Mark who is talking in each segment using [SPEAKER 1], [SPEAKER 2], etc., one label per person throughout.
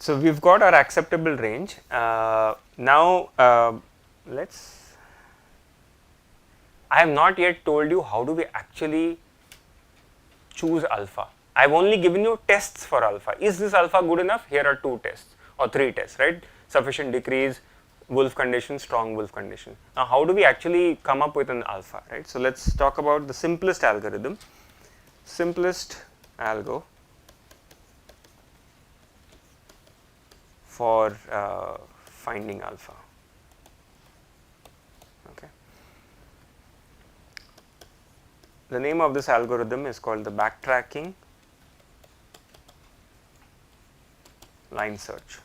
[SPEAKER 1] So we've got our acceptable range. Now I have not yet told you how do we actually choose alpha. I have only given you tests for alpha. Is this alpha good enough? Here are 2 tests or 3 tests, right? Sufficient decrease, wolf condition, strong wolf condition. Now how do we actually come up with an alpha, right? So let's talk about the simplest algorithm. Simplest algo for finding alpha. Okay. The name of this algorithm is called the backtracking line search.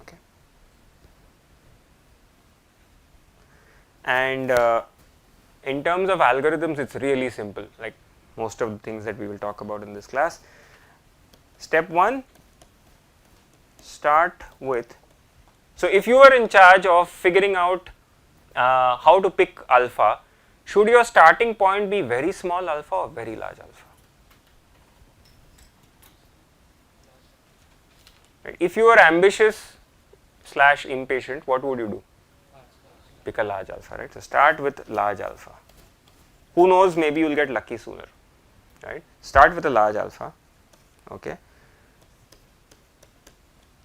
[SPEAKER 1] Okay. And in terms of algorithms, it's really simple, like most of the things that we will talk about in this class. Step 1, start with, so if you are in charge of figuring out how to pick alpha, should your starting point be very small alpha or very large alpha? Right. If you are ambitious / impatient, what would you do? Pick a large alpha, right? So start with large alpha. Who knows, maybe you will get lucky sooner, right? Start with a large alpha, okay.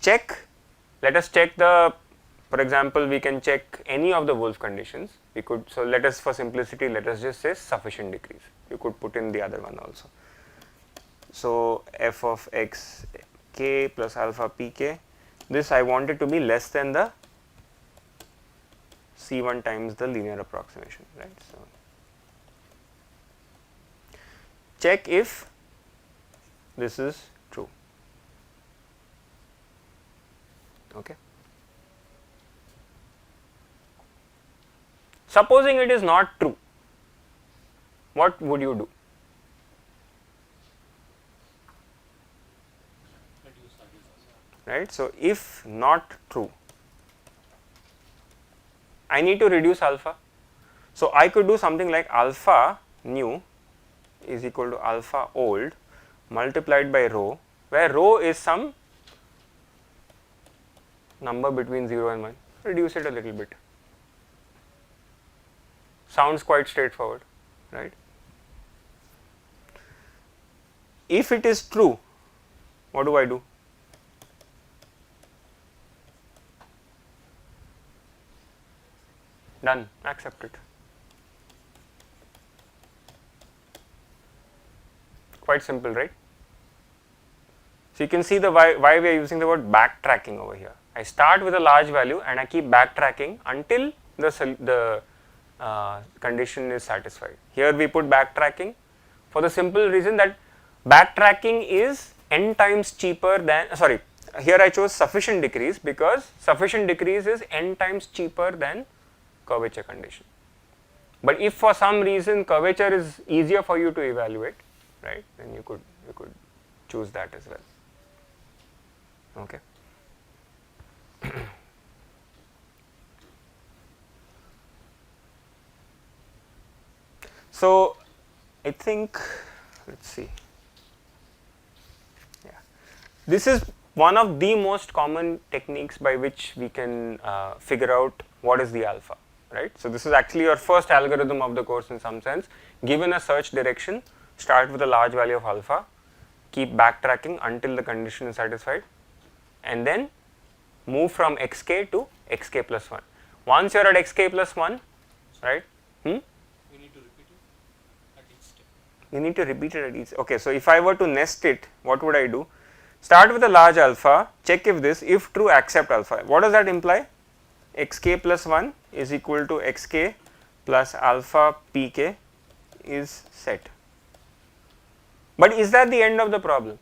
[SPEAKER 1] Check, let us check the, for example, we can check any of the wolf conditions. We could, so let us, for simplicity, let us just say sufficient decrease. You could put in the other one also. So f of x k plus alpha pk, this I want it to be less than the C1 times the linear approximation, right? So check if this is true. Okay. Supposing it is not true, what would you do? Right. So if not true, I need to reduce alpha. So I could do something like alpha new is equal to alpha old multiplied by rho, where rho is some number between 0 and 1. Reduce it a little bit. Sounds quite straightforward, right? If it is true, what do I do? Done, accept it. Quite simple, right? So you can see the why we are using the word backtracking over here. I start with a large value and I keep backtracking until the condition is satisfied. Here we put backtracking for the simple reason that backtracking is n times cheaper than, sorry, here I chose sufficient decrease because sufficient decrease is n times cheaper than curvature condition. But if for some reason curvature is easier for you to evaluate, right, then you could choose that as well. Okay. So I think, let's see, yeah, this is one of the most common techniques by which we can figure out what is the alpha, right. So this is actually your first algorithm of the course in some sense. Given a search direction, start with a large value of alpha, keep backtracking until the condition is satisfied, and then move from xk to xk plus 1. Once you are at xk plus 1, right, you need to repeat it at each. Okay, so if I were to nest it, what would I do? Start with a large alpha, check if this, if true, accept alpha. What does that imply? Xk plus 1 is equal to xk plus alpha pk is set. But is that the end of the problem?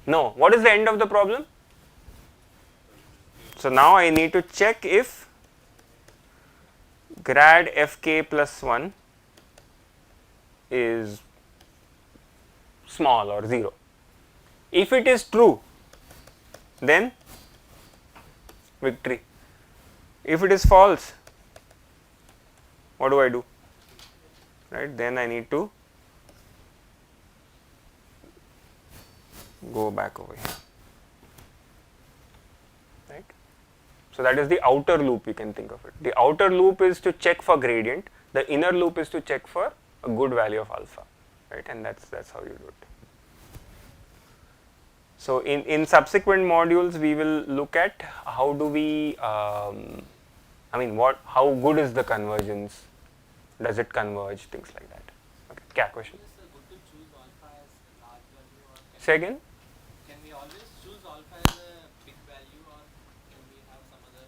[SPEAKER 1] No. What is the end of the problem? So now I need to check if grad fk plus 1 is small or 0. If it is true, then victory. If it is false, what do I do? Right, then I need to go back over here, right? So that is the outer loop, you can think of it. The outer loop is to check for gradient, the inner loop is to check for a good value of alpha, right? And that's how you do it. So in subsequent modules we will look at how do we, how good is the convergence, does it converge, things like that. Okay, yeah, question.
[SPEAKER 2] Is it good to choose alpha as a large value, or
[SPEAKER 1] say again?
[SPEAKER 2] Can we always choose alpha as a big value, or can we have some other,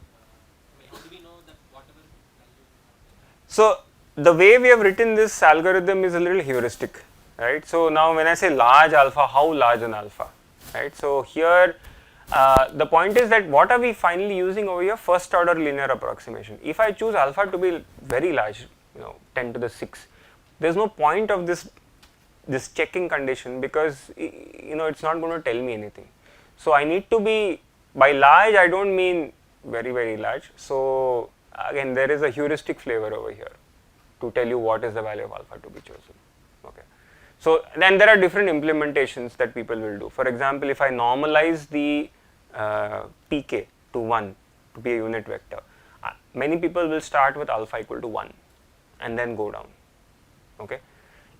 [SPEAKER 2] how do we know that whatever value?
[SPEAKER 1] So the way we have written this algorithm is a little heuristic, right? So now when I say large alpha, how large an alpha, right? So here the point is that what are we finally using over here? First order linear approximation. If I choose alpha to be very large, 10 to the 6, there is no point of this checking condition, because it's not going to tell me anything. So I need to be, by large I don't mean very very large. So again there is a heuristic flavor over here to tell you what is the value of alpha to be chosen. Okay. So then there are different implementations that people will do. For example, if I normalize the pk to 1 to be a unit vector, many people will start with alpha equal to 1 and then go down. Okay.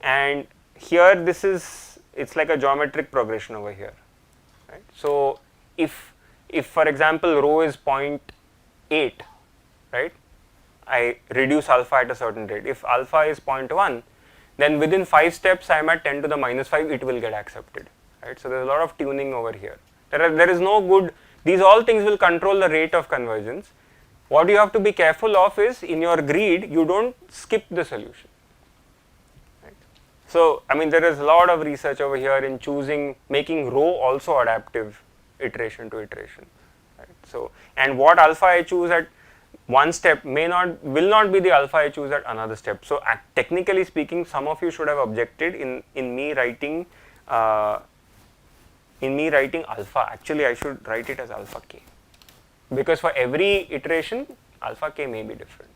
[SPEAKER 1] And here it's like a geometric progression over here, right? So if for example rho is 0.8, right, I reduce alpha at a certain rate. If alpha is 0.1, then within 5 steps I am at 10 to the minus 5, it will get accepted, right? So there is a lot of tuning over here. There is no good, these all things will control the rate of convergence. What you have to be careful of is, in your greed you don't skip the solution. So there is a lot of research over here in making rho also adaptive iteration to iteration, right? So, and what alpha I choose at one step will not be the alpha I choose at another step. So technically speaking, some of you should have objected in me writing alpha. Actually I should write it as alpha k, because for every iteration alpha k may be different.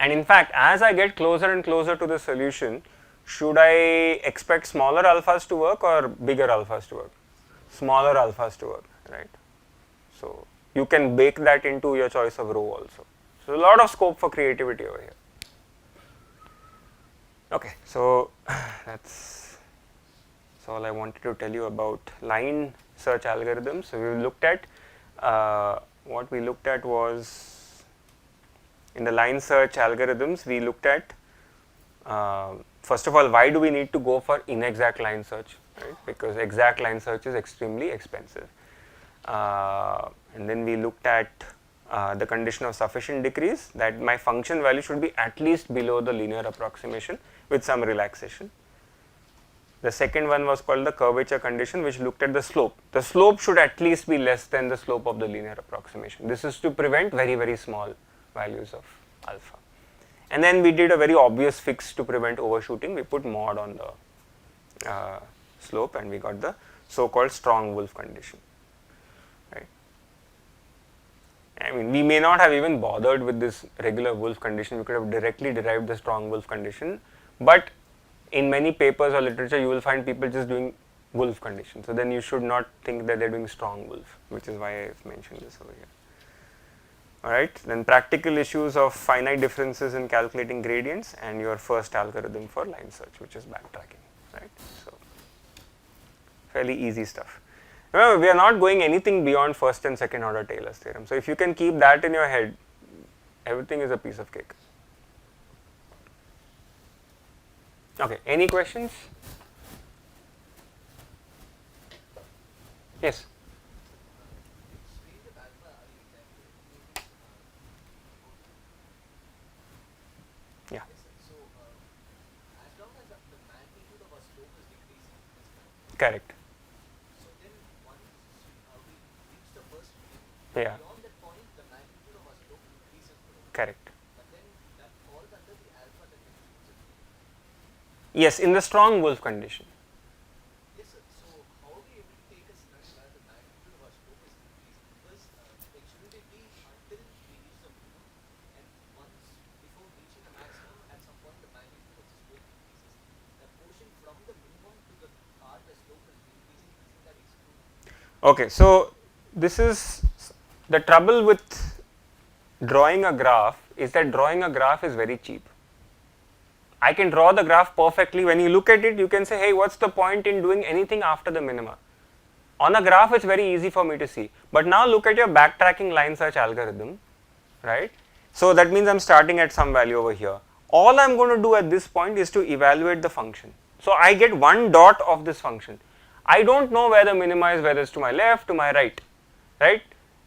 [SPEAKER 1] And in fact, as I get closer and closer to the solution, should I expect smaller alphas to work or bigger alphas to work? Smaller alphas to work, right? So you can bake that into your choice of rho also. So a lot of scope for creativity over here. Okay, so that's all I wanted to tell you about line search algorithms. So we looked at, what we looked at was, in the line search algorithms, we looked at, first of all, why do we need to go for inexact line search, right? Because exact line search is extremely expensive. And then we looked at the condition of sufficient decrease, that my function value should be at least below the linear approximation with some relaxation. The second one was called the curvature condition, which looked at the slope. The slope should at least be less than the slope of the linear approximation. This is to prevent very very small values of alpha. And then we did a very obvious fix to prevent overshooting. We put mod on the slope and we got the so-called strong wolf condition, right? We may not have even bothered with this regular wolf condition. We could have directly derived the strong wolf condition, but in many papers or literature you will find people just doing wolf condition. So then you should not think that they are doing strong wolf, which is why I have mentioned this over here. Alright, then practical issues of finite differences in calculating gradients, and your first algorithm for line search, which is backtracking, right? So fairly easy stuff. Remember, we are not going anything beyond first and second order Taylor's theorem. So if you can keep that in your head, everything is a piece of cake. Okay, any questions? Yes. Yeah. Correct.
[SPEAKER 2] So then once we reach the first field,
[SPEAKER 1] Yeah.
[SPEAKER 2] beyond that point the magnitude of our slope increases.
[SPEAKER 1] Correct.
[SPEAKER 2] But then that falls under the alpha that increases.
[SPEAKER 1] Yes, in the strong wolf condition.
[SPEAKER 2] Yes, sir. So how are we able to take a scenario where the magnitude of our slope is increasing? Because shouldn't it be until we reach the minimum, and once before reaching the maximum, at some point the magnitude of the slope increases. The portion from
[SPEAKER 1] Okay, so this is the trouble with drawing a graph is that drawing a graph is very cheap. I can draw the graph perfectly. When you look at it, you can say, hey, what's the point in doing anything after the minima? On a graph, it's very easy for me to see. But now look at your backtracking line search algorithm, right? So that means I'm starting at some value over here. All I'm going to do at this point is to evaluate the function. So I get one dot of this function. I don't know where the minima is, whether it's to my left, to my right, right?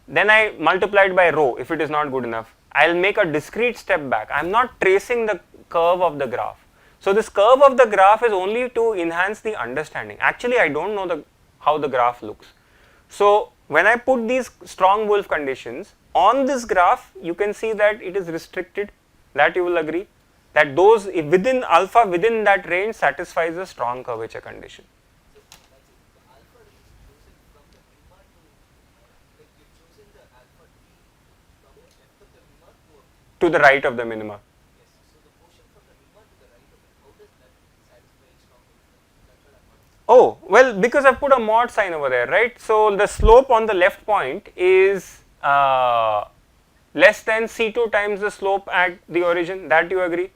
[SPEAKER 1] Then I multiply it by rho if it is not good enough. I'll make a discrete step back. I'm not tracing the curve of the graph. So this curve of the graph is only to enhance the understanding. Actually, I don't know how the graph looks. So when I put these strong wolf conditions on this graph, you can see that it is restricted. That you will agree that those within alpha within that range satisfies a strong curvature condition. To the right of the minima. Oh, well, because I put a mod sign over there, right? So the slope on the left point is less than C2 times the slope at the origin. That you agree?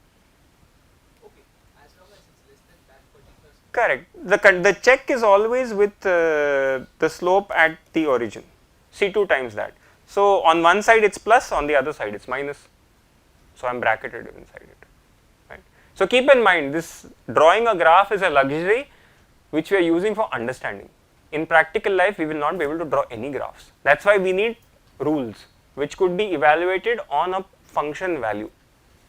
[SPEAKER 1] Correct. The check is always with the slope at the origin, C2 times that. So on one side it's plus, on the other side it's minus. So I'm bracketed inside it, right? So keep in mind, this drawing a graph is a luxury which we are using for understanding. In practical life, we will not be able to draw any graphs. That's why we need rules which could be evaluated on a function value.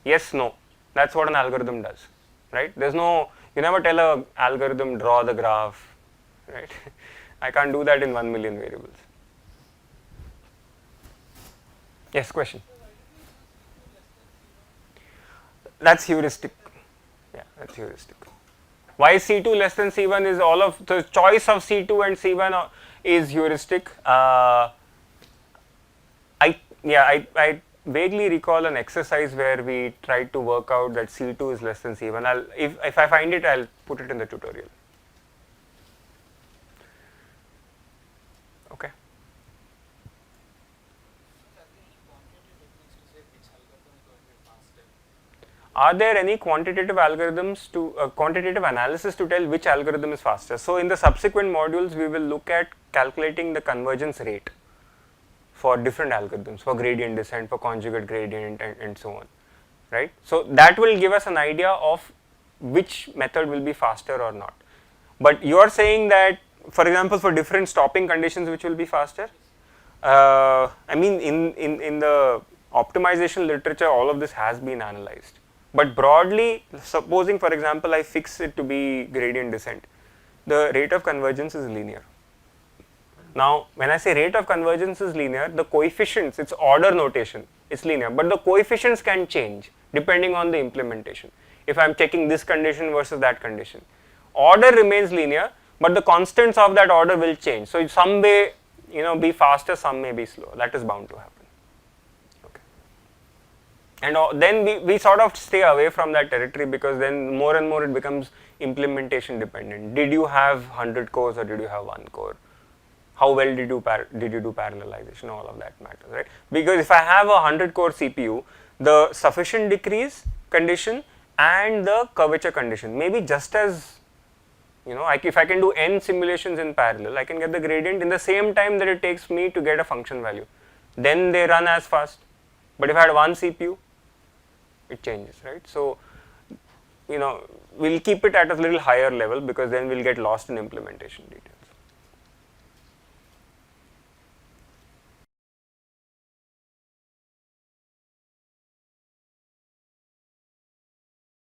[SPEAKER 1] Yes, no. That's what an algorithm does, right? There's no, you never tell an algorithm draw the graph, right? I can't do that in 1 million variables. Yes, question. That's heuristic. Yeah, that's heuristic. Why C2 less than C1 is all of the choice of C2 and C1 is heuristic. I vaguely recall an exercise where we tried to work out that C2 is less than C1. If I find it, I'll put it in the tutorial. Okay. Are there any quantitative algorithms to quantitative analysis to tell which algorithm is faster? So in the subsequent modules, we will look at calculating the convergence rate for different algorithms, for gradient descent, for conjugate gradient, and so on, right? So that will give us an idea of which method will be faster or not. But you are saying that, for example, for different stopping conditions, which will be faster? I mean, in the optimization literature, all of this has been analyzed. But broadly, supposing for example I fix it to be gradient descent, the rate of convergence is linear. Now when I say rate of convergence is linear, the coefficients, it's order notation, it's linear, but the coefficients can change depending on the implementation. If I am checking this condition versus that condition, order remains linear, but the constants of that order will change. So some may be faster, some may be slow. That is bound to happen. And then we sort of stay away from that territory, because then more and more it becomes implementation dependent. Did you have 100 cores or did you have 1 core? How well did you do parallelization? All of that matters, right? Because if I have a 100 core CPU, the sufficient decrease condition and the curvature condition may be just as, if I can do n simulations in parallel, I can get the gradient in the same time that it takes me to get a function value. Then they run as fast. But if I had one CPU, it changes, right? So, we'll keep it at a little higher level, because then we'll get lost in implementation detail.